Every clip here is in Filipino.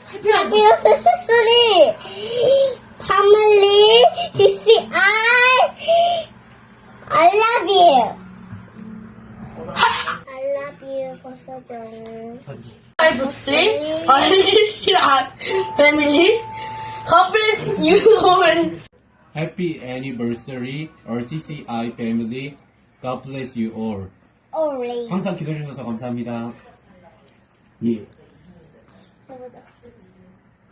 Happy Accessory Family CCI. I love you. I love you, Pastor John. Hi, Bruce. Family. God bless you all. Happy anniversary, RCCI family. God bless you all. Only. 항상 기도해주셔서 감사합니다. 예.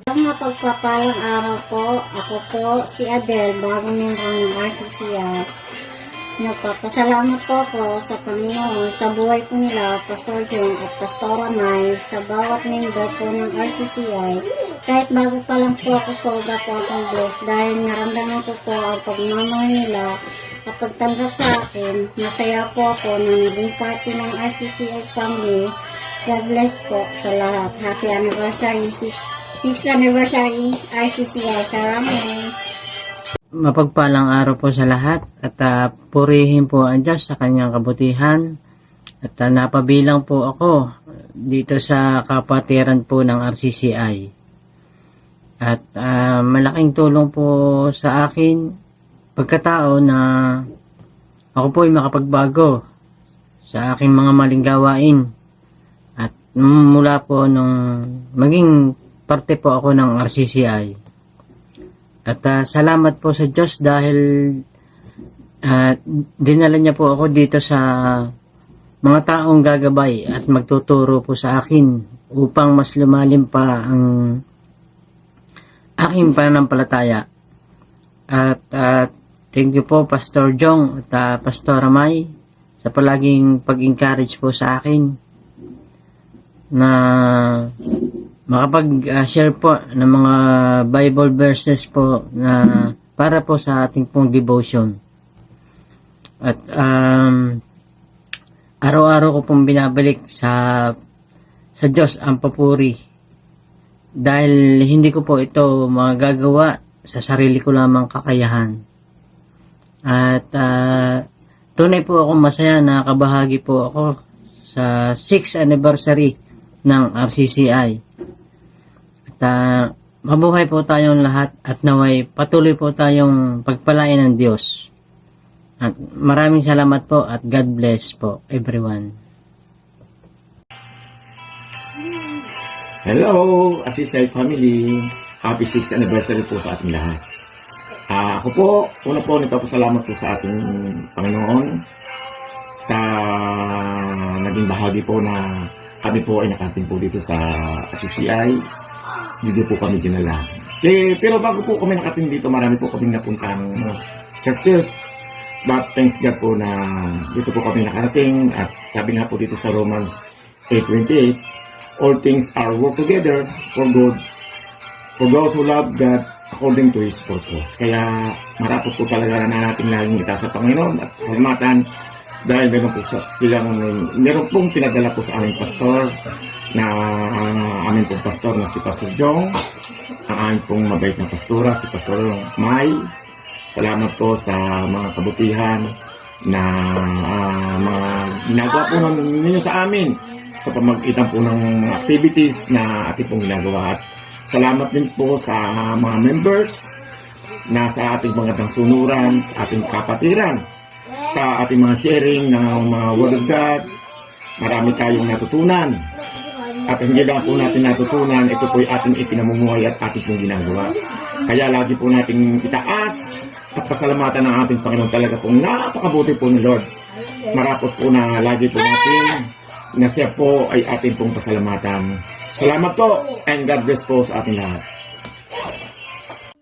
Mapagpapalang araw po, ako po si Adele, bagong membro ng RCCI. Nagpapasalamat po ako sa Panginoon sa buhay po nila, Pastor John at Pastora May, sa bawat member po ng RCCI. Kahit bago pa lang po ako, sobra po akong blessed dahil naramdaman ko po ang pagmamahal nila at pagtanggap sa akin. Masaya po ako na naging party ng RCCI family. God bless po sa lahat. Happy anniversary, 6th anniversary RCCI. Salamat. Mapagpalang araw po sa lahat at purihin po ang Diyos sa kanyang kabutihan at napabilang po ako dito sa kapatiran po ng RCCI at malaking tulong po sa akin pagkatao na ako po ay makapagbago sa aking mga maling gawain at mula po nung maging parte po ako ng RCCI. At salamat po sa Diyos dahil dinala niya po ako dito sa mga taong gagabay at magtuturo po sa akin upang mas lumalim pa ang aking pananampalataya. At thank you po Pastor Jong at Pastor May sa palaging pag-encourage po sa akin na makapag-share po ng mga Bible verses po na para po sa ating pong devotion. At araw-araw ko pong binabalik sa Diyos ang papuri dahil hindi ko po ito magagawa sa sarili ko lamang kakayahan. At tunay po ako masaya na kabahagi po ako sa 6th anniversary ng RCCI. At mabuhay po tayong lahat at naway patuloy po tayong pagpalain ng Diyos. At maraming salamat po at God bless po everyone. Hello, RCCI family. Happy 6th anniversary po sa ating lahat. Ako po, una po nagpapasalamat po sa ating Panginoon sa naging bahagi po na kami po ay nakarating po dito sa RCCI. Dito po kami dinala. Pero bago po kami nakating dito, marami po kami napuntang churches. But thanks God po na dito po kami nakarating. At sabi nga po dito sa Romans 8:28, all things are work together for good for those who love God according to His purpose. Kaya marapot po talaga na natin laging itaas sa Panginoon at salamatan dahil meron pong pinadala po sa aming pastor na aming pong pastor na si Pastor Jong, ang aming pong mabait na pastora si Pastor May. Salamat po sa mga kabutihan na mga ginagawa po ninyo sa amin sa pamagitan po ng activities na ating pong ginagawa. At salamat din po sa mga members na sa ating mga sunuran, sa ating kapatiran, sa ating mga sharing ng mga Word of God. Marami tayong natutunan. At hindi lang po natin natutunan, ito po ay ating ipinamumuhay at ating pong ginagawa. Kaya lagi po nating itaas at pasalamatan ng ating Panginoon. Talaga pong napakabuti po ni Lord. Marapot po na lagi po natin na siya po ay ating pong pasalamatan. Salamat po and God bless po sa ating lahat.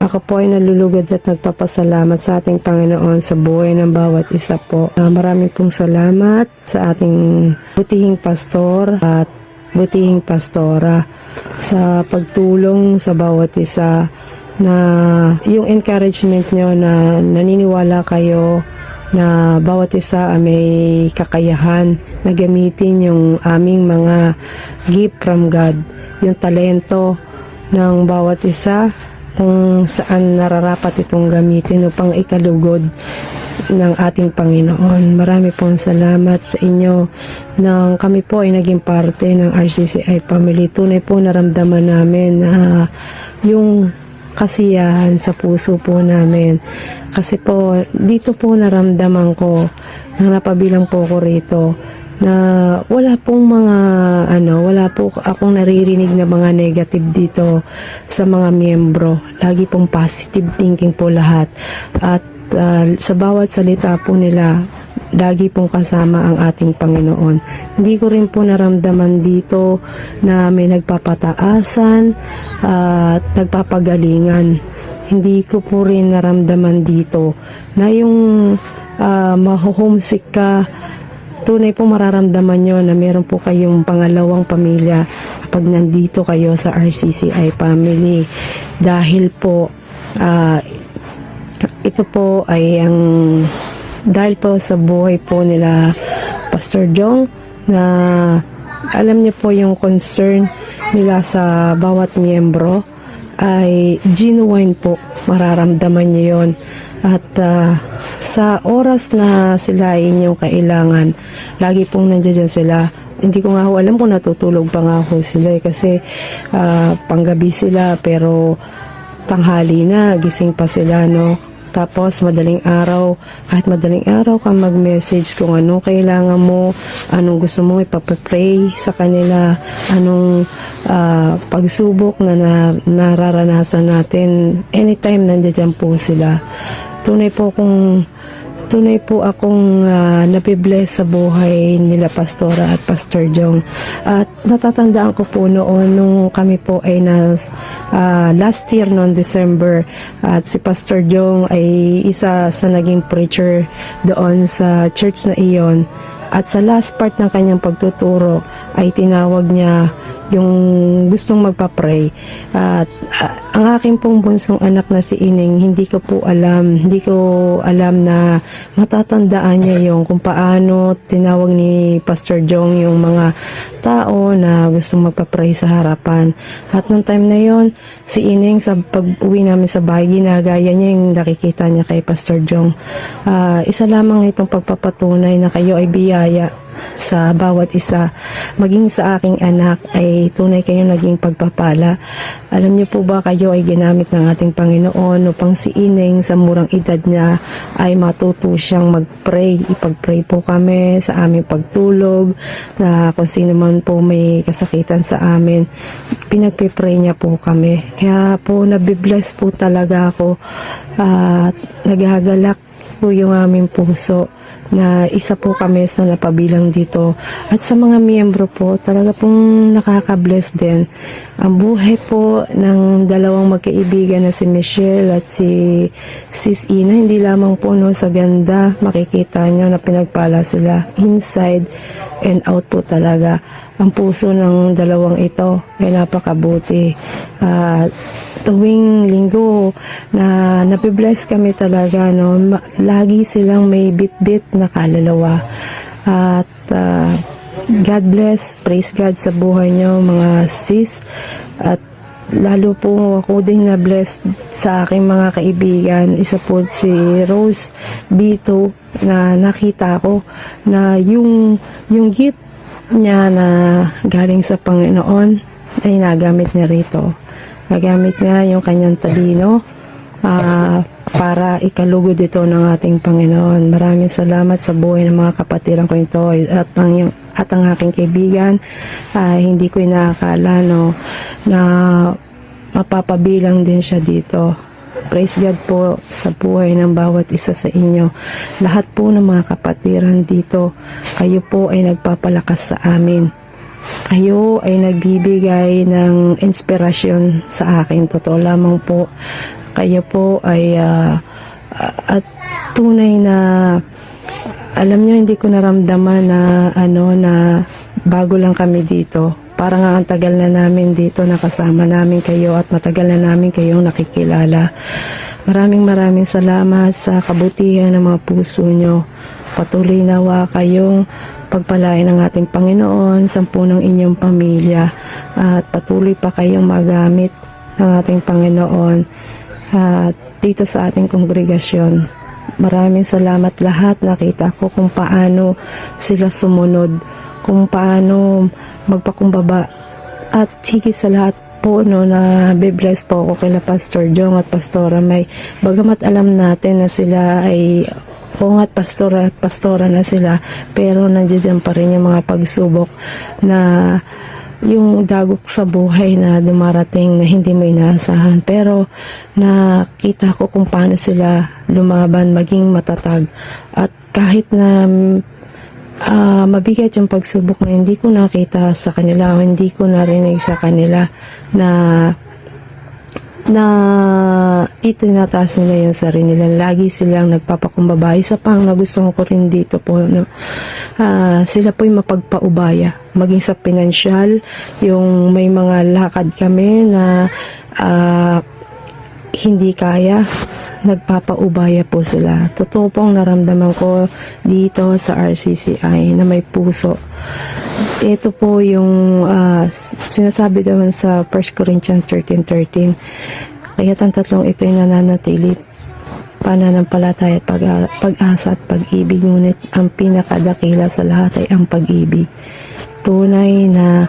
Ako po ay nalulugod at nagpapasalamat sa ating Panginoon sa buhay ng bawat isa po. Maraming pong salamat sa ating butihing pastor at butihing pastora sa pagtulong sa bawat isa na yung encouragement nyo na naniniwala kayo na bawat isa may kakayahan na gamitin yung aming mga gift from God, yung talento ng bawat isa kung saan nararapat itong gamitin upang ikalugod ng ating Panginoon. Marami pong salamat sa inyo nang kami po ay naging parte ng RCCI family. Tunay po naramdaman namin na yung kasiyahan sa puso po namin. Kasi po, dito po naramdaman ko, nang napabilang po ko rito, na wala po akong naririnig na mga negative dito sa mga miyembro. Lagi pong positive thinking po lahat. At sa bawat salita po nila, lagi pong kasama ang ating Panginoon. Hindi ko rin po naramdaman dito na may nagpapataasan at nagpapagalingan. Hindi ko po rin naramdaman dito na yung maho-homesick ka. Tunay po mararamdaman nyo na meron po kayong pangalawang pamilya kapag nandito kayo sa RCCI family. Dahil po, ito po ay dahil po sa buhay po nila Pastor Jong, na alam niyo po yung concern nila sa bawat miyembro, ay genuine po, mararamdaman niyo yon. At sa oras na sila ay inyong kailangan, lagi pong nandiyan sila. Hindi ko nga ho alam kung natutulog pa nga ho sila kasi panggabi sila, pero tanghali na, gising pa sila, no? Tapos madaling araw, kahit madaling araw ka mag-message kung anong kailangan mo, anong gusto mo ipapapray sa kanila, anong pagsubok na nararanasan natin. Anytime nandiyan po sila. Tunay po akong nabibless sa buhay nila Pastora at Pastor Jong. At natatandaan ko po noon nung kami po ay last year noong December, at si Pastor Jong ay isa sa naging preacher doon sa church na iyon. At sa last part ng kanyang pagtuturo ay tinawag niya yung gustong magpa-pray. At ang aking pong bunsong anak na si Ining, hindi ko alam na matatandaan niya yung kung paano tinawag ni Pastor Jong yung mga tao na gustong magpa-pray sa harapan. At nung time na yon, si Ining, sa pag-uwi namin sa bahay, ginagaya niya yung nakikita niya kay Pastor Jong. Isa lamang itong pagpapatunay na kayo ay biyaya sa bawat isa, maging sa aking anak ay tunay kayong naging pagpapala. Alam niyo po ba, kayo ay ginamit ng ating Panginoon upang si Ining sa murang edad niya ay matuto siyang mag-pray. Ipag-pray po kami sa aming pagtulog, na kung sino man po may kasakitan sa amin, pinagpipray niya po kami. Kaya po nabibless po talaga ako at nagagalak po yung aming puso na isa po kami sa napabilang dito. At sa mga miyembro po, talaga pong nakaka-bless din. Ang buhay po ng dalawang magkaibigan na si Michelle at si Sis Ina, hindi lamang po sa ganda, makikita nyo na pinagpala sila inside and out po talaga. Ang puso ng dalawang ito ay napakabuti. Tuwing linggo na napibless kami talaga, no? Lagi silang may bit-bit na kaluluwa. At God bless, praise God sa buhay nyo mga sis. At lalo po ako din na blessed sa aking mga kaibigan. Isa po si Rose Bito, na nakita ko na yung gift niya na galing sa Panginoon ay nagamit niya rito. Nagamit niya yung kanyang talino para ikalugod ito ng ating Panginoon. Maraming salamat sa buhay ng mga kapatiran ko ito at ang aking kaibigan. Hindi ko inaakala na mapapabilang din siya dito. Praise God po sa buhay ng bawat isa sa inyo. Lahat po ng mga kapatiran dito, kayo po ay nagpapalakas sa amin. Kayo ay nagbibigay ng inspirasyon sa akin. Totoo lamang po. Kayo po ay at tunay na, alam nyo, hindi ko naramdaman na bago lang kami dito. Parang ang tagal na namin dito, nakasama namin kayo at matagal na namin kayong nakikilala. Maraming salamat sa kabutihan ng mga puso nyo. Patuloy nawa kayong pagpalain ng ating Panginoon sa punong inyong pamilya, at patuloy pa kayong magamit ng ating Panginoon at dito sa ating kongregasyon. Maraming salamat lahat. Nakita ko kung paano sila sumunod, kung paano magpakumbaba. At higit sa lahat po, no, na be-bless po ako kila Pastor Jong at Pastora May. Bagamat alam natin na sila ay at pastora na sila, pero nandiyan pa rin yung mga pagsubok na yung dagok sa buhay na dumarating na hindi mo inaasahan. Pero nakita ko kung paano sila lumaban, maging matatag. At kahit na mabigat yung pagsubok na hindi ko nakita sa kanila o hindi ko narinig sa kanila na itinataas nila yung sarili nila. Lagi silang nagpapakumbaba. Isa pang nagustuhan ko rin dito po, no? Sila po'y mapagpaubaya. Maging sa pinansyal, yung may mga lakad kami na hindi kaya, nagpapaubaya po sila. Totoo pong naramdaman ko dito sa RCCI na may puso. Ito po yung sinasabi naman sa 1 Corinthians 13:13. Kaya ang tatlong ito ay nananatili, pananampalataya at pag-asa at pag-ibig. Ngunit ang pinakadakila sa lahat ay ang pag-ibig. Tunay na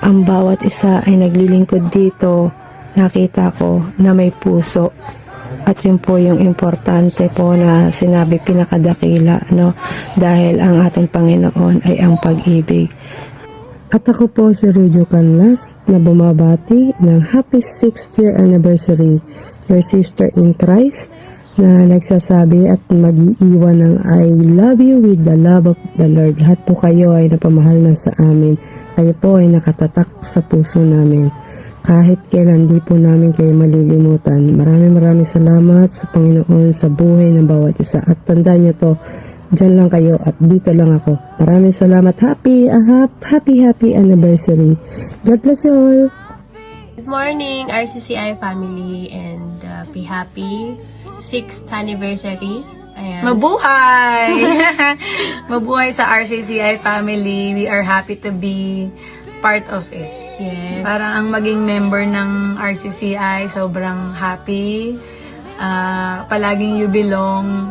ang bawat isa ay naglilingkod dito. Nakita ko na may puso. At yun po yung importante po na sinabi pinakadakila, no? Dahil ang ating Panginoon ay ang pag-ibig. At ako po si Rujo Canlas na bumabati ng Happy 6th year anniversary, your sister in Christ, na nagsasabi at mag-iiwan ng I love you with the love of the Lord. Lahat po kayo ay napamahal na sa amin. Kayo po ay nakatatak sa puso namin. Kahit kailan di po namin kayo malilimutan. Maraming salamat sa Panginoon sa buhay ng bawat isa. At tandaan niyo to, dyan lang kayo at dito lang ako. Maraming salamat. Happy anniversary. God bless you all. Good morning, RCCI family, and be happy 6th anniversary. Ayan. Mabuhay! Mabuhay sa RCCI family. We are happy to be part of it. Yes. Parang ang maging member ng RCCI, sobrang happy. Palaging you belong.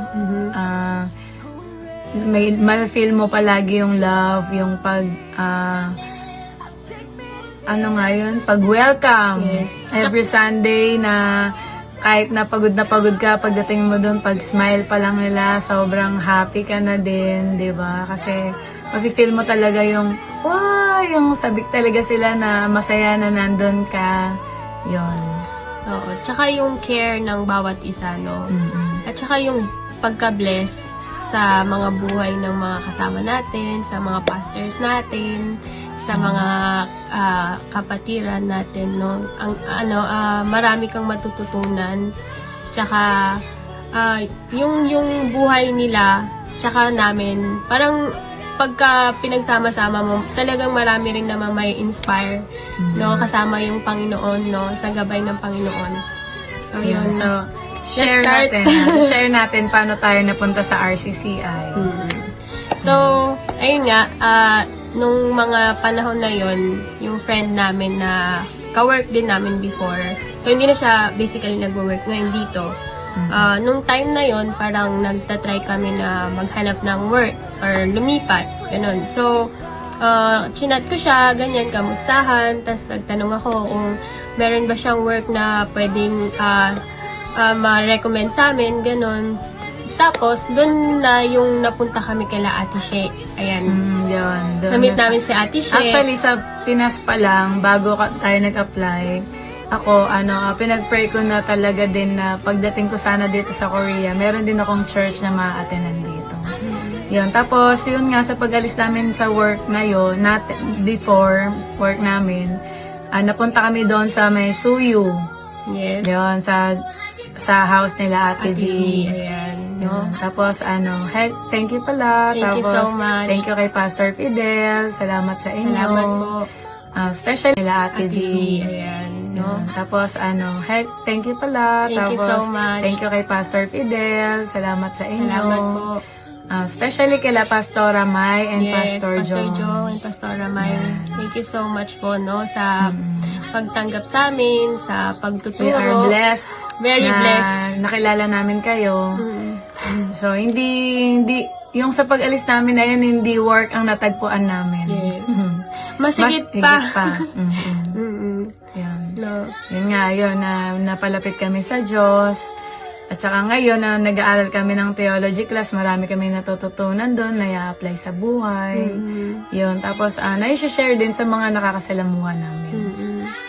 May-feel mo palagi yung love, yung pag-welcome. Yes. Every Sunday na kahit na pagod ka, pagdating mo doon, pag-smile pa lang nila, sobrang happy ka na din, di ba? Kasi mafe-feel mo talaga yung, wow, yung sabik talaga sila na masaya na nandun ka. Yun. Oo. Tsaka yung care ng bawat isa, no? At tsaka yung pagka-bless sa mga buhay ng mga kasama natin, sa mga pastors natin, sa mga kapatiran natin, no? Marami kang matututunan. Tsaka yung buhay nila, tsaka namin, parang pagka pinagsama-sama mo, talagang marami rin naman may inspire, no? Kasama yung Panginoon, no? Sa gabay ng Panginoon. So, yun. So, share natin paano tayo napunta sa RCCI. So, ayun nga, nung mga panahon na yon, yung friend namin na ka-work din namin before, so hindi na siya basically nag-work ngayon dito. Nung time na yon, parang nagtatry kami na maghanap ng work or lumipat, ganun. So, chinat ko siya, ganyan, kamustahan, tas nagtanong ako kung meron ba siyang work na pwedeng ma-recommend sa amin, ganun. Tapos, doon na yung napunta kami kay Ate She. Ayan. Yun. Na-meet namin si Ate She. Actually, sa Pinas pa lang, bago tayo nag-apply, ako, pinag-pray ko na talaga din na pagdating ko sana dito sa Korea, meron din akong church na ma-attenan dito. Yun. Tapos, yun nga, sa pag-alis namin sa work na yun, before work namin, napunta kami doon sa may Suyu. Yes. Yun, sa house nila Ate V. Ayan. No? Tapos, thank you pala. Thank you Tapos, so much. thank you kay Pastor Fidel. Salamat sa inyo. Salamat po. Especially nila Ate V. Ayan. No? Tapos, thank you pala. Thank you Tapos, so much. thank you kay Pastor Fidel. Salamat sa inyo. Salamat po. Especially kila Pastora May and Pastor Jong. and Pastora May. Thank you so much po, no, sa pagtanggap sa amin, sa pagtuturo. We are blessed. Very na blessed. nakilala namin kayo. So, hindi, yung sa pag-alis namin na yun, hindi work ang natagpuan namin. Yes. Mas Masigit higit pa. pa. Mhm. Mm-mm. Yan. No. Yun nga, yun, na napalapit kami sa Diyos. At saka ngayon, na nag-aaral kami ng theology class, marami kami natututunan doon, na i-apply sa buhay. Yun, tapos na-share din sa mga nakakasalamuha namin.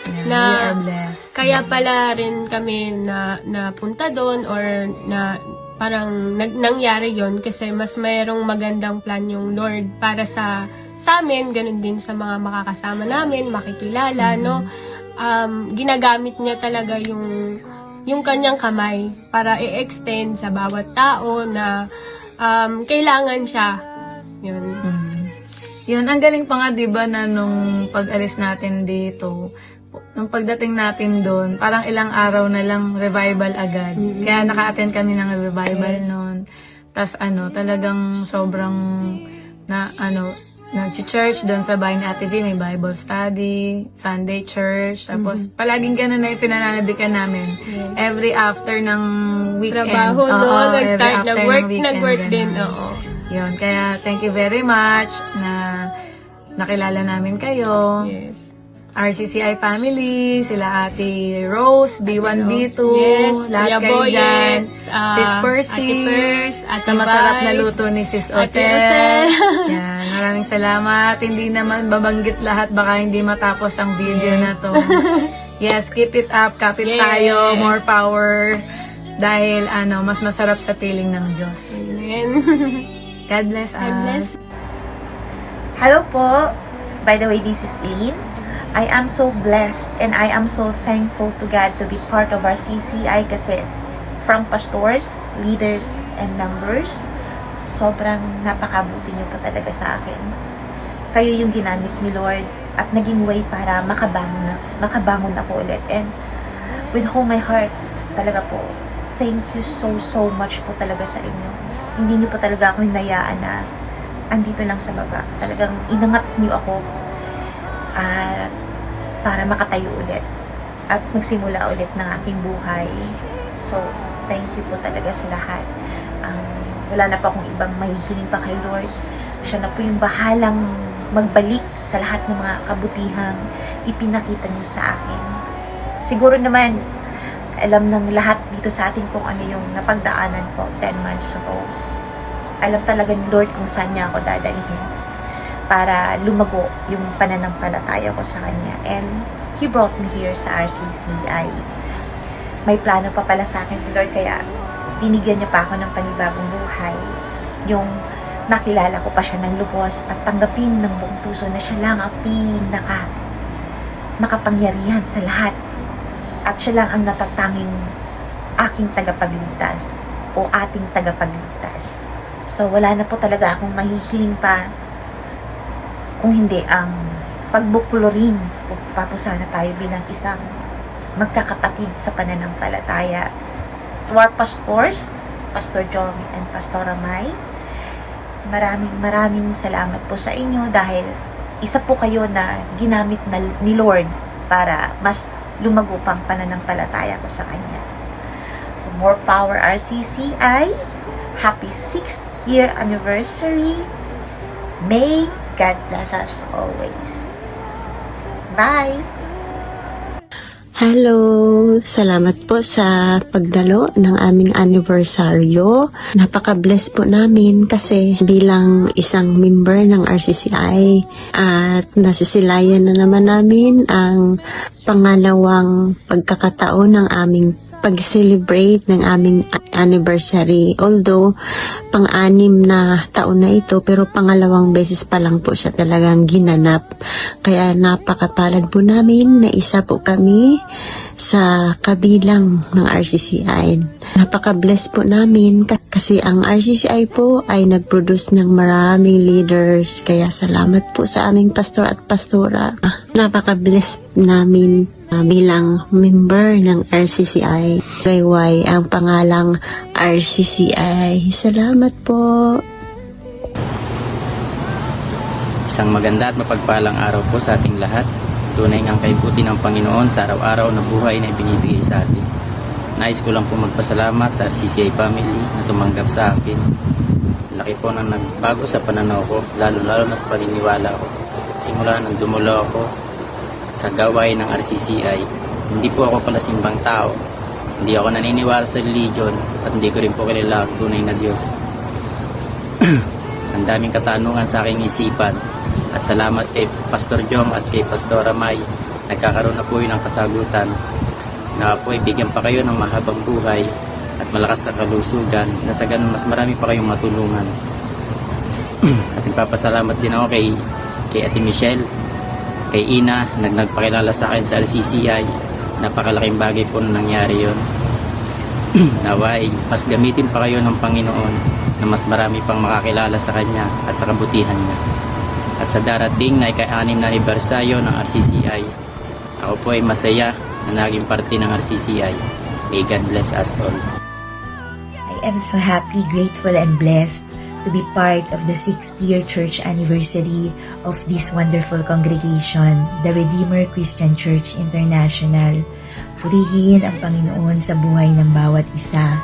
Yan, Na- we are blessed. Kaya pala rin kami na napunta doon or na parang nangyari yon kasi mas mayroong magandang plan yung Lord para sa amin, ganun din sa mga makakasama namin, makikilala, no? Ginagamit niya talaga yung kanyang kamay para i-extend sa bawat tao na kailangan siya. Yun. Yun, ang galing pa nga, diba, na nung pag-alis natin dito, nung pagdating natin doon, parang ilang araw na lang revival agad. Kaya naka-attend kami ng revival noon. Tas talagang sobrang nag-church doon sa bahay ni Ate V, may Bible study, Sunday church, tapos palaging ganun na yung pinananabikan namin. Every after ng weekend. Trabaho, no? Oo, every Nag-start, after nag-work, ng weekend, nag-work ganun. din, oo. Yun, kaya thank you very much na nakilala namin kayo. Yes. RCCI family, sila Ate Rose, B1, B2, Yes, lahat Kuya kayo Boyet, dyan. Sis Percy, Ate Pers, Ate sa masarap na Vice, luto ni Sis Ate Osel. Osel. Yan, maraming salamat. Hindi naman babanggit lahat, baka hindi matapos ang video na to. Yes, keep it up, kapit Yes. tayo, more power. Dahil mas masarap sa piling ng Diyos. Amen. God bless us. God bless. Hello po. By the way, this is Eileen. I am so blessed and I am so thankful to God to be part of our CCI kasi from pastors, leaders, and members, sobrang napakabuti niyo po talaga sa akin. Kayo yung ginamit ni Lord at naging way para makabangon ako ulit. And with all my heart, talaga po, thank you so much po talaga sa inyo. Hindi niyo po talaga ako hinayaan na andito lang sa baba. Talagang inangat niyo ako at para makatayo ulit at magsimula ulit ng aking buhay. So, thank you po talaga sa lahat. Wala na po akong ibang mahihiling pa kay Lord. Siya na po yung bahalang magbalik sa lahat ng mga kabutihang ipinakita niyo sa akin. Siguro naman, alam ng lahat dito sa atin kung ano yung napagdaanan ko 10 months ago. Alam talaga ni Lord kung saan niya ako dadalhin para lumago yung pananampalataya ko sa Kanya. And He brought me here sa RCCI. May plano pa pala sa akin si Lord, kaya binigyan niya pa ako ng panibagong buhay. Yung makilala ko pa siya ng lubos at tanggapin ng buong puso na siya lang ang makapangyarihan sa lahat. At siya lang ang natatanging aking tagapagligtas o ating tagapagligtas. So, wala na po talaga akong mahihiling pa kung hindi ang pagbuklorin. Papusana tayo bilang isang magkakapatid sa pananampalataya. To our pastors, Pastor Jomi and Pastora Mai, maraming salamat po sa inyo dahil isa po kayo na ginamit ni Lord para mas lumago pang pananampalataya ko sa Kanya. So, more power RCCI. Happy 6th year anniversary. May God bless us always. Bye! Hello! Salamat po sa pagdalo ng aming anibersaryo. Napaka-bless po namin kasi bilang isang member ng RCCI at nasisilayan na naman namin ang pangalawang pagkakataon ng aming pag-celebrate ng aming anniversary. Although, pang-anim na taon na ito, pero pangalawang beses pa lang po siya talagang ginanap. Kaya napakapalad po namin na isa po kami sa kabilang ng RCCI. Napaka-bless po namin kasi ang RCCI po ay nag-produce ng maraming leaders. Kaya salamat po sa aming pastor at pastora. Napaka-bless namin bilang member ng RCCI. Gayway ang pangalang RCCI. Salamat po. Isang maganda at mapagpalang araw po sa ating lahat. Tunay ngang kaibuti ng Panginoon sa araw-araw na buhay na ibinibigay sa atin. Nais ko lang po magpasalamat sa RCCI family na tumanggap sa akin. Laki po nang nagbago sa pananaw ko, lalo na sa paniniwala ko. Simula nang dumulo ako sa gawain ng RCCI, hindi po ako pala simbang tao. Hindi ako naniniwala sa religion at hindi ko rin po kilala ang tunay na Diyos. Ang daming katanungan sa aking isipan at salamat kay Pastor Jong at kay Pastora May. Nagkakaroon na po yun ng kasagutan na po ibigyan pa kayo ng mahabang buhay at malakas na kalusugan na sa ganun mas marami pa kayong matulungan. At nagpapasalamat din ako kay Ate Michelle, kay Ina, nagpakilala sa akin sa RCCI. Napakalaking bagay po na nangyari yun. Naway, mas gamitin pa kayo ng Panginoon na mas marami pang makakilala sa Kanya at sa kabutihan niya. At sa darating na ika-6 na anibersaryo ng RCCI, ako po ay masaya na naging parte ng RCCI. May God bless us all. I am so happy, grateful, and blessed to be part of the 60th church anniversary of this wonderful congregation, the Redeemer Christian Church International. Purihin ang Panginoon sa buhay ng bawat isa.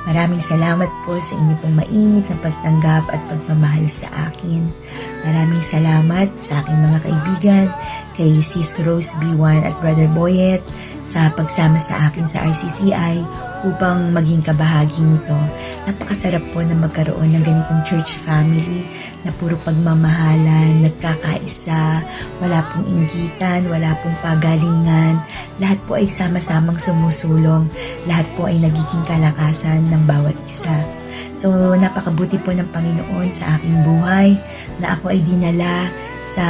Maraming salamat po sa inyo pong mainit na pagtanggap at pagmamahal sa akin. Maraming salamat sa aking mga kaibigan, kay Sis Rose B1 at Brother Boyet sa pagsama sa akin sa RCCI upang maging kabahagi nito. Napakasarap po na magkaroon ng ganitong church family na puro pagmamahalan, nagkakaisa, wala pong inggitan, wala pong pagalingan. Lahat po ay sama-samang sumusulong. Lahat po ay nagiging kalakasan ng bawat isa. So, napakabuti po ng Panginoon sa aking buhay na ako ay dinala sa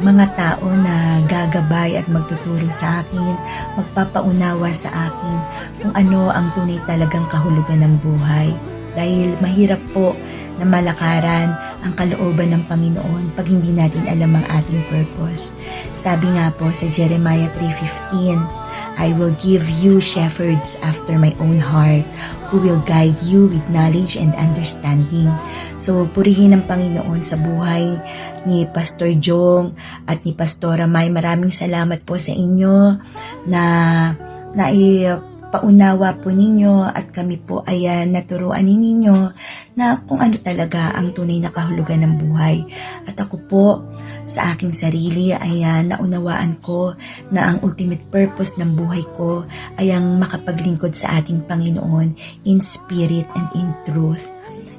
mga tao na gagabay at magtuturo sa akin, magpapaunawa sa akin kung ano ang tunay talagang kahulugan ng buhay. Dahil mahirap po na malakaran ang kalooban ng Panginoon pag hindi natin alam ang ating purpose. Sabi nga po sa Jeremiah 3:15, I will give you shepherds after my own heart who will guide you with knowledge and understanding. So, purihin ang Panginoon sa buhay ni Pastor Jong at ni Pastora May. Maraming salamat po sa inyo na paunawa po ninyo at kami po ay naturuan ninyo na kung ano talaga ang tunay na kahulugan ng buhay. At ako po sa aking sarili ay naunawaan ko na ang ultimate purpose ng buhay ko ay ang makapaglingkod sa ating Panginoon in spirit and in truth.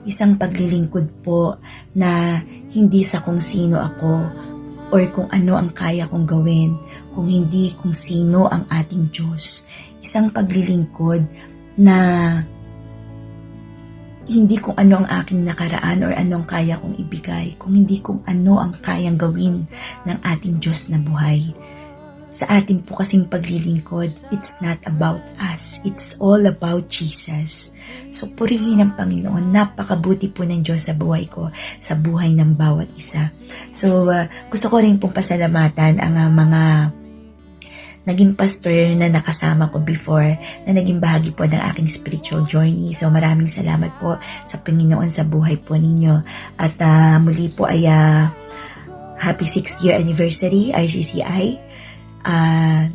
Isang paglilingkod po na hindi sa kung sino ako or kung ano ang kaya kong gawin, kung hindi kung sino ang ating Diyos. Isang paglilingkod na hindi kung ano ang aking nakaraan or anong kaya kong ibigay, kung hindi kung ano ang kayang gawin ng ating Diyos na buhay. Sa ating po kasing paglilingkod, it's not about us. It's all about Jesus. So, purihin ang Panginoon. Napakabuti po ng Diyos sa buhay ko, sa buhay ng bawat isa. So, gusto ko rin pong pasalamatan ang mga naging pastor na nakasama ko before, na naging bahagi po ng aking spiritual journey. So, maraming salamat po sa Panginoon sa buhay po ninyo. At muli po ay happy 6th year anniversary, RCCI.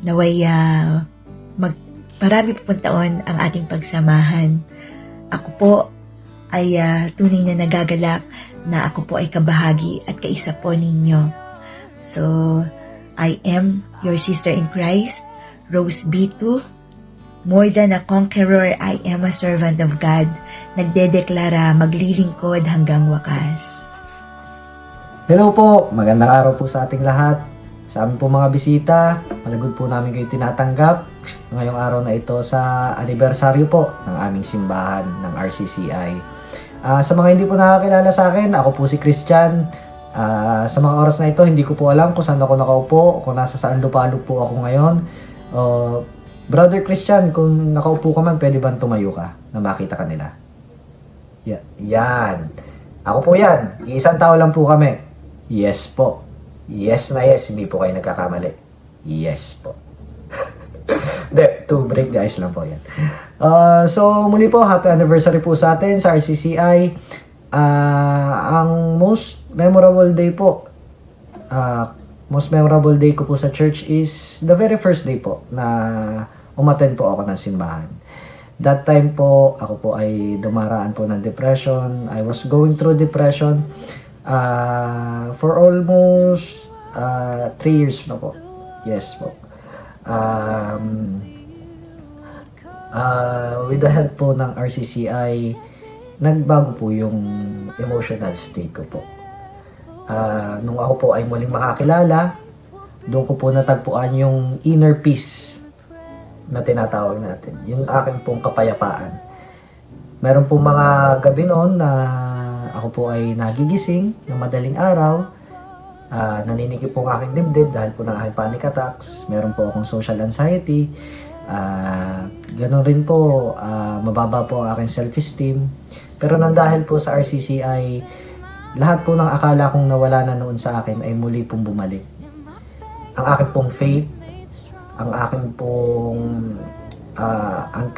Naway marami po taon ang ating pagsamahan. Ako po ay tunay na nagagalak na ako po ay kabahagi at kaisa po ninyo. So, I am your sister in Christ, Rose B2. More than a conqueror, I am a servant of God. Nagdedeklara, maglilingkod hanggang wakas. Hello po, magandang araw po sa ating lahat. Sa aming po mga bisita, malagod po namin kayo tinatanggap ngayong araw na ito sa anibersaryo po ng aming simbahan ng RCCI. Sa mga hindi po nakakilala sa akin, ako po si Christian. Sa mga oras na ito, hindi ko po alam kung saan ako nakaupo, kung nasa saan lupalop po ako ngayon. Brother Christian, kung nakaupo ka man, pwede ba tumayo ka na makita ka nila? Yan. Ako po yan. Isang tao lang po kami. Yes po. Yes na yes, hindi po kayo nagkakamali. Yes po. To break the ice lang po yan. So, muli po, happy anniversary po sa atin sa RCCI. Ang most memorable day po, most memorable day ko po sa church is the very first day po na umattend po ako ng simbahan. That time po, ako po ay dumaraan po ng depression. I was going through depression for almost 3 years na po. Yes po. With the help po ng RCCI, nagbago po yung emotional state ko po. Nung ako po ay muling makakilala, doon ko po natagpuan yung inner peace na tinatawag natin. Yung akin pong kapayapaan. Meron po mga gabi noon na ako po ay nagigising ng madaling araw. Naninikip po ang aking dibdib dahil po ng aking panic attacks. Meron po akong social anxiety. Ganon rin po, mababa po ang aking self-esteem. Pero nang dahil po sa RCCI, lahat po ng akala kong nawala na noon sa akin ay muli pong bumalik. Ang aking pong faith, ang aking pong ang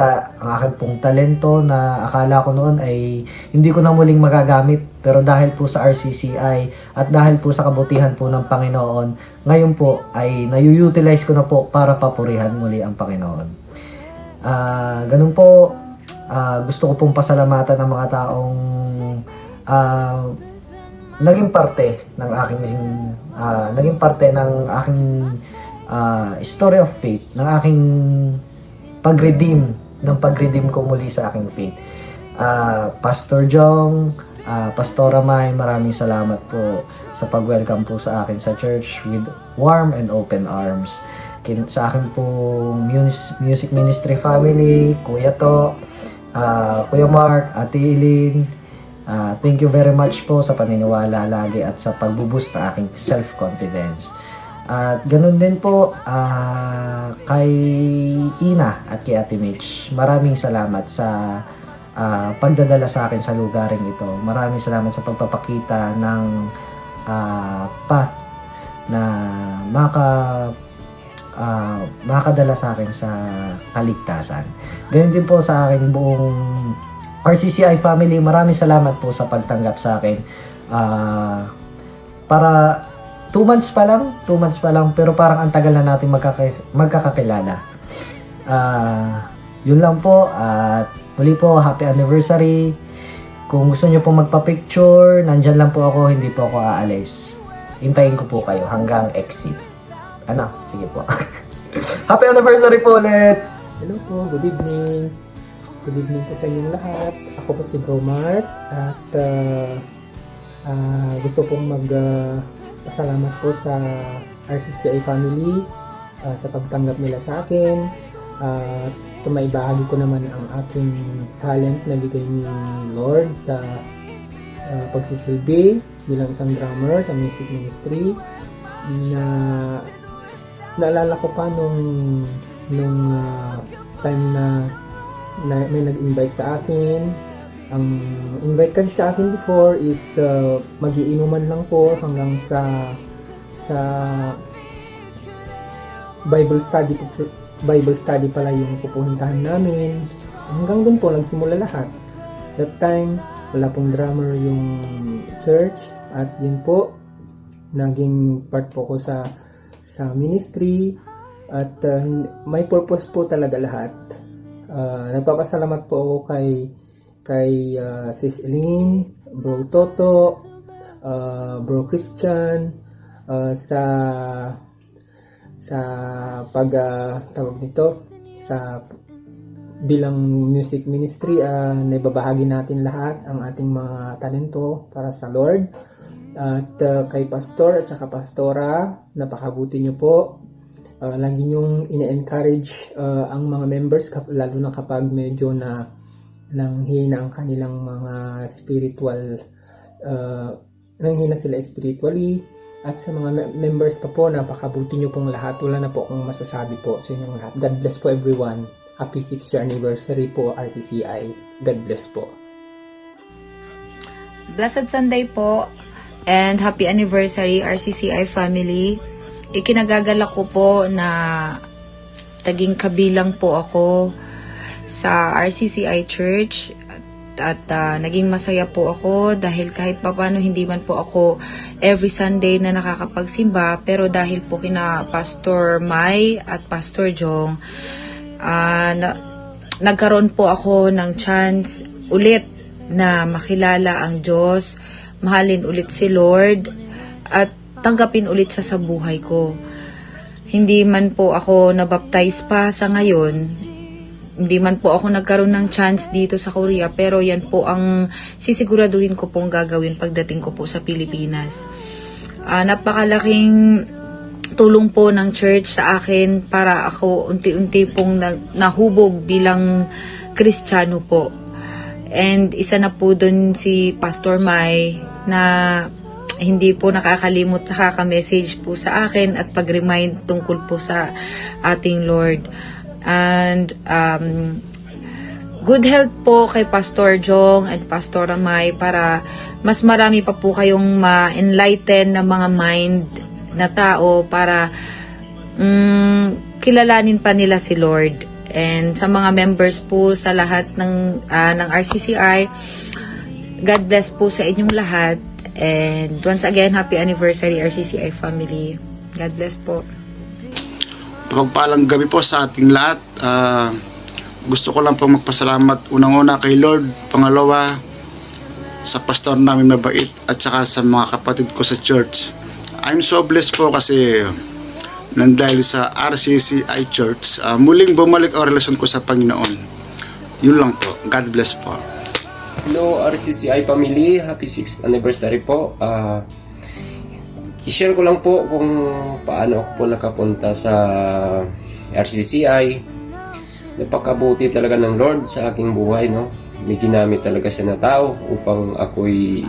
aking pong talento na akala ko noon ay hindi ko na muling magagamit, pero dahil po sa RCCI at dahil po sa kabutihan po ng Panginoon, ngayon po ay nayu-utilize ko na po para papurihan muli ang Panginoon. Ganun po, gusto ko pong pasalamatan ng mga taong naging parte ng aking story of faith, ng aking pag-redeem ko muli sa aking faith. Pastor Jong, Pastora May, maraming salamat po sa pag-welcome po sa akin sa church with warm and open arms. Sa akin pong music ministry family, Kuya To, Kuya Mark, Ate Eileen, thank you very much po sa paniniwala lagi at sa pagbuboost ng aking self-confidence. At ganun din po kay Ina at kay Ate Mitch. Maraming salamat sa pagdadala sa akin sa lugaring ito. Maraming salamat sa pagpapakita ng path na makadala sa akin sa kaligtasan. Ganun din po sa aking buong RCCI family. Maraming salamat po sa pagtanggap sa akin. Para 2 months pa lang, pero parang ang tagal na natin magkakakilala. Yun lang po, at muli po, happy anniversary. Kung gusto nyo po magpa-picture, nandyan lang po ako, hindi po ako aalis. Hintayin ko po kayo hanggang exit. Sige po. Happy anniversary po ulit! Hello po, good evening. Good evening po sa inyong lahat. Ako po si Bro Mark, at gusto pong pasalamat po sa RCCI family sa pagtanggap nila sa akin. Maibahagi ko naman ang aking talent na bigay ni Lord sa pagsisilbi bilang isang drummer sa music ministry. Naalala ko pa nung time na may nag-invite sa akin. Ang invite kasi sa akin before is magiinuman lang po hanggang sa Bible study pala yung pupuntahan namin. Hanggang doon po nagsimula lahat. That time, wala pong drummer yung church, at yun po, naging part po ko sa ministry, at may purpose po talaga lahat. Nagpapasalamat po ako kay Sis Eileen, Bro Toto, Bro Christian, sa tawag nito, sa bilang music ministry, naibabahagi natin lahat ang ating mga talento para sa Lord. At kay Pastor at saka Pastora, napakabuti niyo po. Lagi niyong ine-encourage ang mga members, lalo na kapag medyo nanghina ang kanilang mga spiritual, nanghina sila spiritually. At sa mga members pa po, napakabuti nyo pong lahat. Wala na po akong masasabi po sa inyong lahat. God bless po everyone. Happy 6th year anniversary po RCCI. God bless po. Blessed Sunday po and happy anniversary RCCI family. Ikinagagalak ko po na taging kabilang po ako sa RCCI Church, at naging masaya po ako dahil kahit papano hindi man po ako every Sunday na nakakapagsimba, pero dahil po kina Pastor Mai at Pastor Jong, nagkaroon po ako ng chance ulit na makilala ang Diyos, mahalin ulit si Lord, at tanggapin ulit siya sa buhay ko. Hindi man po ako nabaptize pa sa ngayon, hindi man po ako nagkaroon ng chance dito sa Korea, pero yan po ang sisiguraduhin ko pong gagawin pagdating ko po sa Pilipinas. Napakalaking tulong po ng church sa akin para ako unti-unti pong nahubog bilang Kristiyano po. And isa na po dun si Pastor Mai na hindi po nakakalimot, nakaka-message po sa akin at pag-remind tungkol po sa ating Lord. And good health po kay Pastor Jong and Pastor Ramay para mas marami pa po kayong ma-enlighten na mga mind na tao para kilalanin pa nila si Lord. And sa mga members po sa lahat ng RCCI, God bless po sa inyong lahat. And once again, happy anniversary RCCI family. God bless po. Pagpalang gabi po sa ating lahat. Gusto ko lang po magpasalamat unang-una kay Lord, pangalawa sa pastor namin mabait at saka sa mga kapatid ko sa church. I'm so blessed po kasi dahil sa RCCI Church, muling bumalik ang relasyon ko sa Panginoon. Yun lang po. God bless po. Hello RCCI family, happy 6th anniversary po. I-share ko lang po kung paano ako po nakapunta sa RCCI. Napakabuti talaga ng Lord sa aking buhay, no? May ginamit talaga siya na tao upang ako'y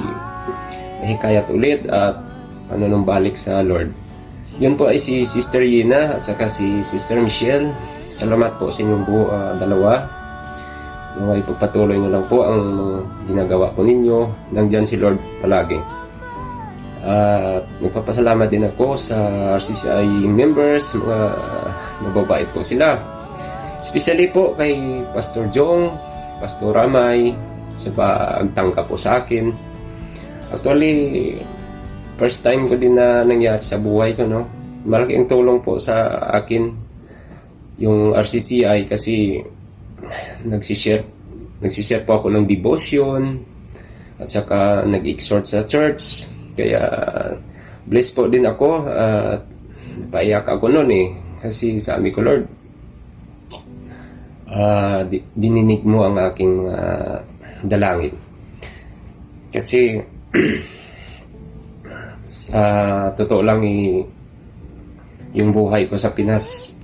mahikayat ulit at panunumbalik sa Lord. Yun po ay si Sister Yina at saka si Sister Michelle. Salamat po sa inyong dalawa. Naway pagpatuloy nyo lang po ang ginagawa po ninyo. Nandyan si Lord palagi. At nagpapasalamat din ako sa RCCI members, mga mababait po sila. Especially po kay Pastor Jong, Pastor Ramay, sa pagtangka po sa akin. Actually, first time ko din na nangyari sa buhay ko, no? Malaking tulong po sa akin yung RCCI kasi nagsishare po ako ng devotion at saka nag-exhort sa church. Kaya blessed po din ako at napaiyak ako noon kasi sabi ko, Lord, dininig mo ang aking dalangin. Kasi totoo lang yung buhay ko sa Pinas,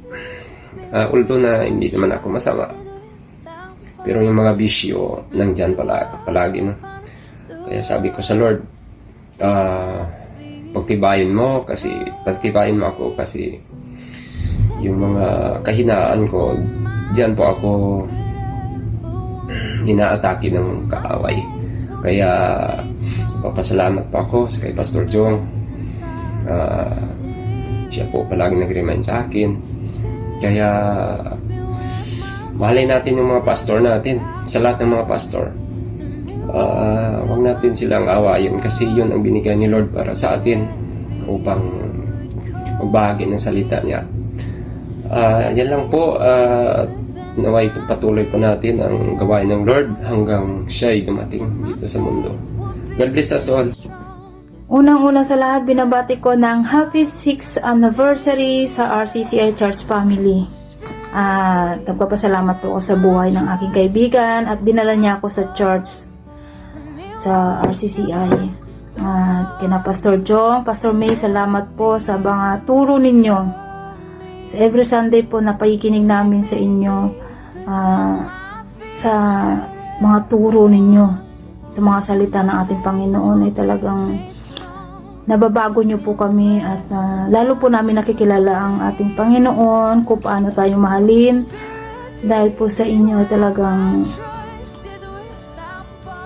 although na hindi naman ako masama, pero yung mga bisyo nandyan palagi, no? Kaya sabi ko sa Lord, pagtibayin mo ako kasi yung mga kahinaan ko, diyan po ako inaatake ng kaaway. Kaya papasalamat po ako sa kay Pastor Jong. Siya po palagi nag-remind sa akin. Kaya mahalin natin yung mga pastor natin. Sa lahat ng mga pastor, huwag natin silang awayin kasi yun ang binigay ni Lord para sa atin upang magbahagi ng salita niya. Yan lang po. Naway patuloy po natin ang gawain ng Lord hanggang siya'y dumating dito sa mundo. God bless us all. Unang-una sa lahat, binabati ko ng happy 6th anniversary sa RCCI Church family. Nagpapasalamat po ako sa buhay ng aking kaibigan at dinala niya ako sa church sa RCCI. Kina Pastor Jong, Pastor May, salamat po sa mga turo ninyo. Sa every Sunday po napakikinig namin sa inyo sa mga turo ninyo, sa mga salita ng ating Panginoon ay talagang nababago nyo po kami at lalo po namin nakikilala ang ating Panginoon, kung paano tayo mahalin dahil po sa inyo ay talagang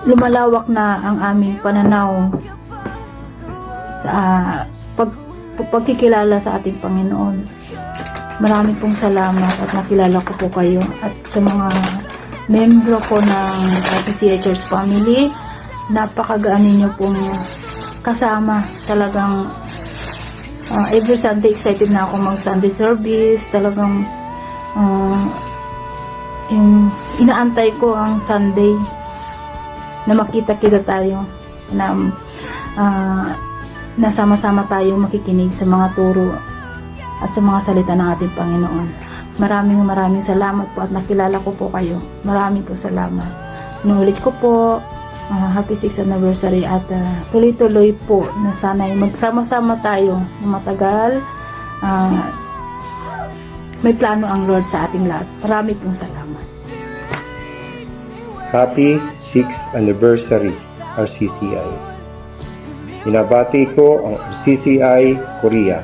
lumalawak na ang aming pananaw sa pagkikilala sa ating Panginoon. Maraming pong salamat at nakilala ko po kayo at sa mga membro ko ng RCCI Church family, napakagaan ninyo pong kasama. Talagang every Sunday excited na ako mag Sunday service. Talagang yung inaantay ko ang Sunday na makita-kita tayo, na nasama-sama tayo makikinig sa mga turo at sa mga salita ng ating Panginoon. Maraming salamat po at nakilala ko po kayo. Maraming po salamat. Inuulit ko po, happy 6th anniversary at tuloy-tuloy po na sana'y magsama-sama tayo ng matagal. May plano ang Lord sa ating lahat. Marami pong salamat. Happy 6th Anniversary RCCI. Binabati ko ang RCCI Korea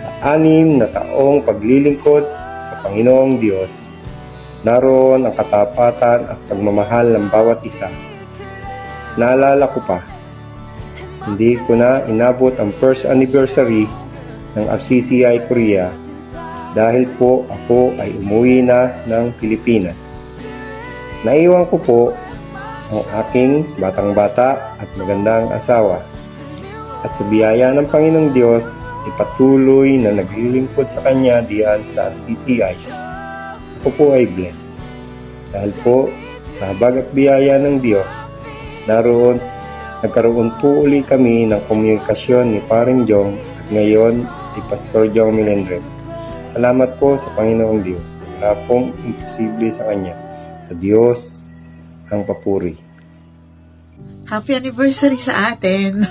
sa 6 na taong paglilingkod sa Panginoong Diyos. Naroon ang katapatan at pagmamahal ng bawat isa. Naalala ko pa, hindi ko na inabot ang first anniversary ng RCCI Korea dahil po ako ay umuwi na ng Pilipinas. Naiwan ko po ang aking batang-bata at magandang asawa. At sa biyaya ng Panginoong Diyos, ipatuloy na naglilingkod sa Kanya diyan sa RCCI. Ako po ay blessed. Dahil po sa habag at biyaya ng Diyos, nagkaroon po uli kami ng komunikasyon ni Paring Jong at ngayon ay Pastor Jong Melendres. Salamat po sa Panginoong Diyos. Wala pong imposible sa Kanya. Sa Diyos ang papuri. Happy anniversary sa atin.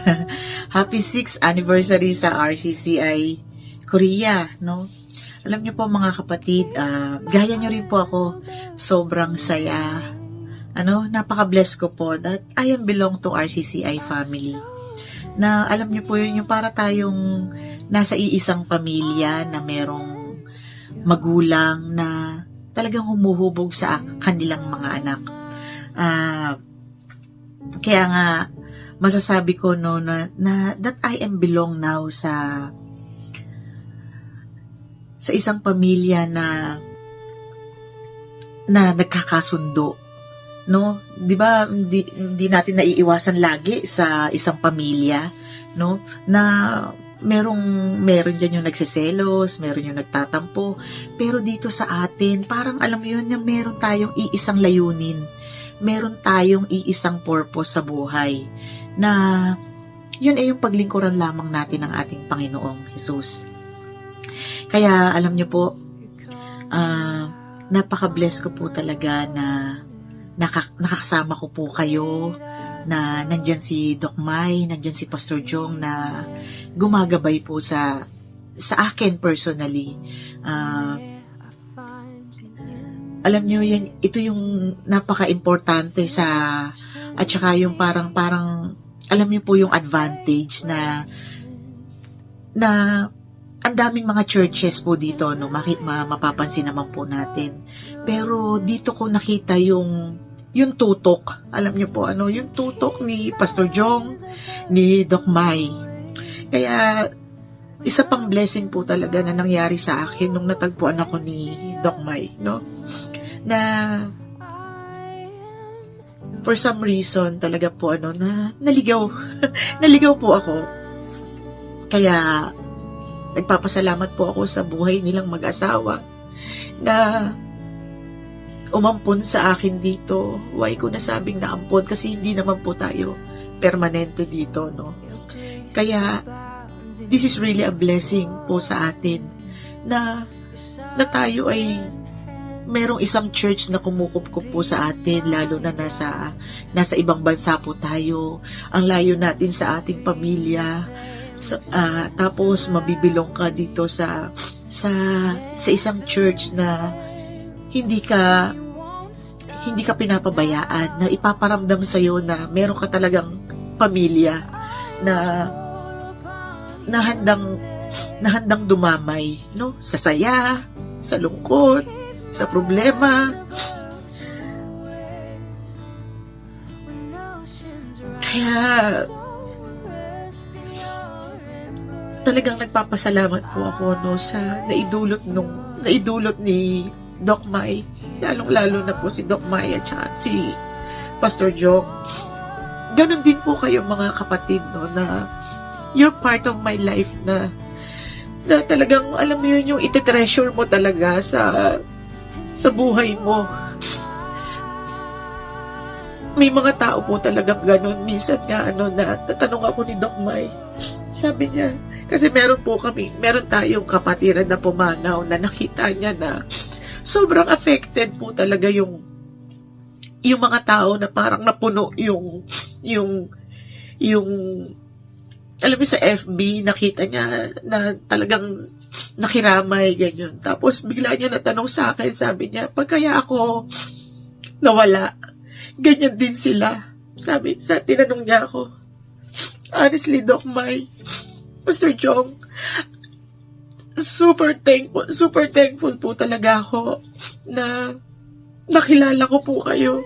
Happy 6th anniversary sa RCCI Korea, no? Alam niyo po mga kapatid, gaya niyo rin po ako, sobrang saya. Napaka-bless ko po that I am belong to RCCI family. Na alam niyo po yun, yung para tayong nasa iisang pamilya na merong magulang na talagang humuhubog sa kanilang mga anak. Kaya nga, masasabi ko no, na that I am belong now sa isang pamilya na nagkakasundo. No? 'Di ba? Hindi natin naiiwasan lagi sa isang pamilya, no? Na meron diyan yung nagseselos, meron yung nagtatampo, pero dito sa atin, parang alam mo yun, na meron tayong iisang layunin, meron tayong iisang purpose sa buhay, na yun ay yung paglingkuran lamang natin ng ating Panginoong Jesus. Kaya alam niyo po, napaka-bless ko po talaga na nakakasama ko po kayo, na nandyan si Doc Mai, nandyan si Pastor Jong na gumagabay po sa akin personally. Alam nyo, ito yung napaka-importante at saka yung parang alam nyo po yung advantage na ang daming mga churches po dito, no, mapapansin naman po natin. Pero dito ko nakita yung tutok. Alam niyo po, yung tutok ni Pastor Jong, ni Doc Mai. Kaya, isa pang blessing po talaga na nangyari sa akin nung natagpuan ako ni Doc Mai, no? Na, for some reason, talaga po, na naligaw. Naligaw po ako. Kaya, nagpapasalamat po ako sa buhay nilang mag-asawa na umampon sa akin dito. Why ko nasabing naampon? Kasi hindi naman po tayo permanente dito, no? Kaya, this is really a blessing po sa atin na tayo ay merong isang church na kumukupkup po sa atin, lalo na nasa ibang bansa po tayo. Ang layo natin sa ating pamilya. Tapos, mabibilong ka dito sa isang church na hindi ka pinapabayaan, na ipaparamdam sa'yo na meron ka talagang pamilya na handang dumamay, no? Sa saya, sa lungkot, sa problema. Kaya talagang nagpapasalamat po ako, no, sa naidulot ni Doc Mai, lalong-lalo na po si Doc Mai at saka si Pastor Jong. Ganon din po kayo mga kapatid, no, na you're part of my life, na talagang alam mo yun, yung iti-treasure mo talaga sa buhay mo. may mga tao po talagang ganun. Minsan nga, natanong ako ni Doc May. Sabi niya, kasi meron tayong kapatiran na pumanaw na nakita niya na sobrang affected po talaga yung mga tao na parang napuno yung alam mo sa FB, nakita niya na talagang nakiramay, ganyan. Tapos bigla niya natanong sa akin, sabi niya, pag kaya ako nawala, ganyan din sila. Tinanong niya ako, honestly, Doc May, Pastor Jong, super thankful po talaga ako na nakilala ko po kayo.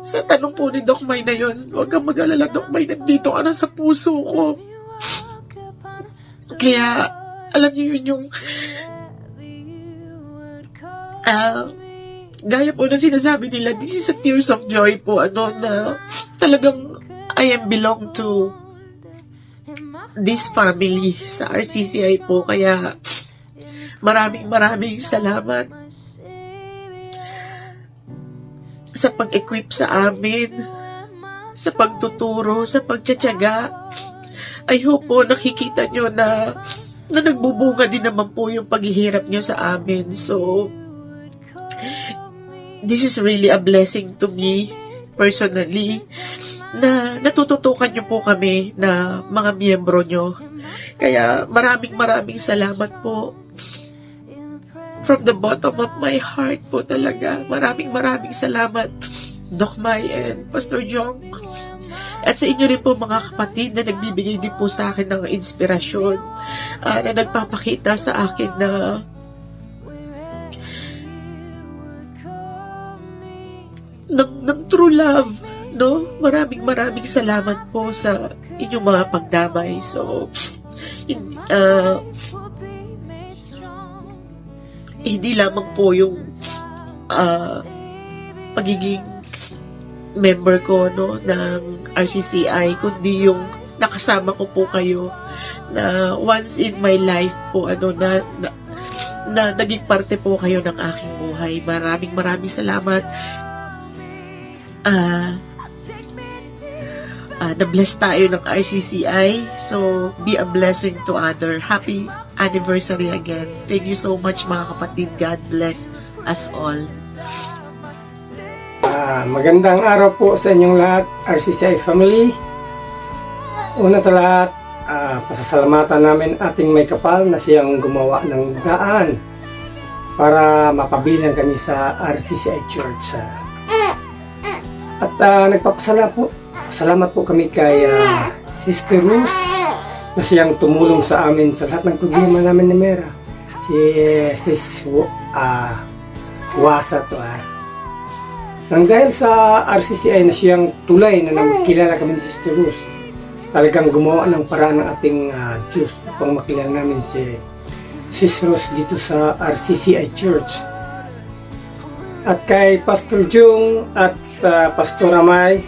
Sa tanong po ni Doc May na yun, huwag kang mag-alala, Doc May, nandito ka na sa puso ko. Kaya, alam niyo yun yung gaya po na sinasabi nila, this is a tears of joy po, na talagang I am belong to this family sa RCCI po. Kaya maraming salamat sa pag-equip sa amin, sa pagtuturo, sa pagtsatsaga. I hope po nakikita nyo na nagbubunga din naman po yung paghihirap nyo sa amin. So, this is really a blessing to me personally, na natututukan nyo po kami na mga miyembro nyo. Kaya maraming salamat po. From the bottom of my heart po talaga. Maraming salamat, Doc May and Pastor Jong. At sa inyo rin po mga kapatid na nagbibigay din po sa akin ng inspirasyon, na nagpapakita sa akin na ng true love, no? Maraming salamat po sa inyong mga pagdamay. So, hindi lamang po yung pagiging member ko, no, ng RCCI, kundi yung nakasama ko po kayo na once in my life po, na naging parte po kayo ng aking buhay. Maraming salamat. Na-bless tayo ng RCCI, so be a blessing to other. Happy anniversary again. Thank you so much mga kapatid. God bless us all. Magandang araw po sa inyong lahat, RCCI family. Una sa lahat, pasasalamatan namin ating may kapal na siyang gumawa ng daan para mapabilang kami sa RCCI Church. At nagpapasalamat po kami kay Sister Ruth na siyang tumulong sa amin sa lahat ng problema namin ni Mera. Si Sis Wasa to. Nang dahil sa RCCI na siyang tulay na nakilala kami ni Sister Ruth, talagang gumawa ng paraan ng ating Diyos upang makilala namin si Sis Ruth dito sa RCCI Church. At kay Pastor Jung at Pastor Amay,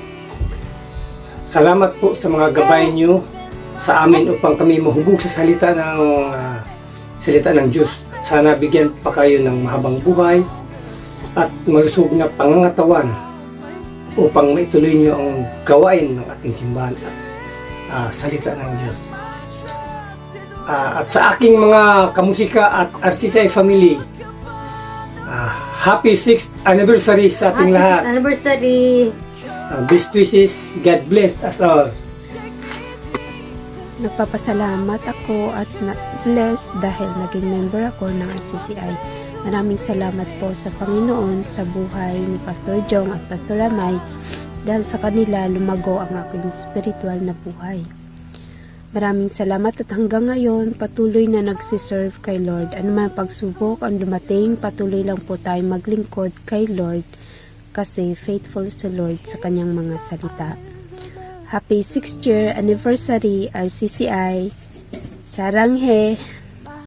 salamat po sa mga gabay niyo sa amin upang kami mahubog sa salita ng Diyos. Sana bigyan pa kayo ng mahabang buhay at malusog na pangangatawan upang maituloy niyo ang gawain ng ating simbahan at salita ng Diyos. At sa aking mga kamusika at RCCI family, happy 6th anniversary sa ating lahat. Happy 6th anniversary! Best wishes, God bless us all. Nagpapasalamat ako at blessed dahil naging member ako ng RCCI. Maraming salamat po sa Panginoon sa buhay ni Pastor Jong at Pastor Amay dahil sa kanila lumago ang aking spiritual na buhay. Maraming salamat at hanggang ngayon patuloy na nagsiserve kay Lord. Ano man pagsubok ang dumating, patuloy lang po tayo maglingkod kay Lord kasi faithful si Lord sa kanyang mga salita. Happy 6th year anniversary RCCI. Saranghe!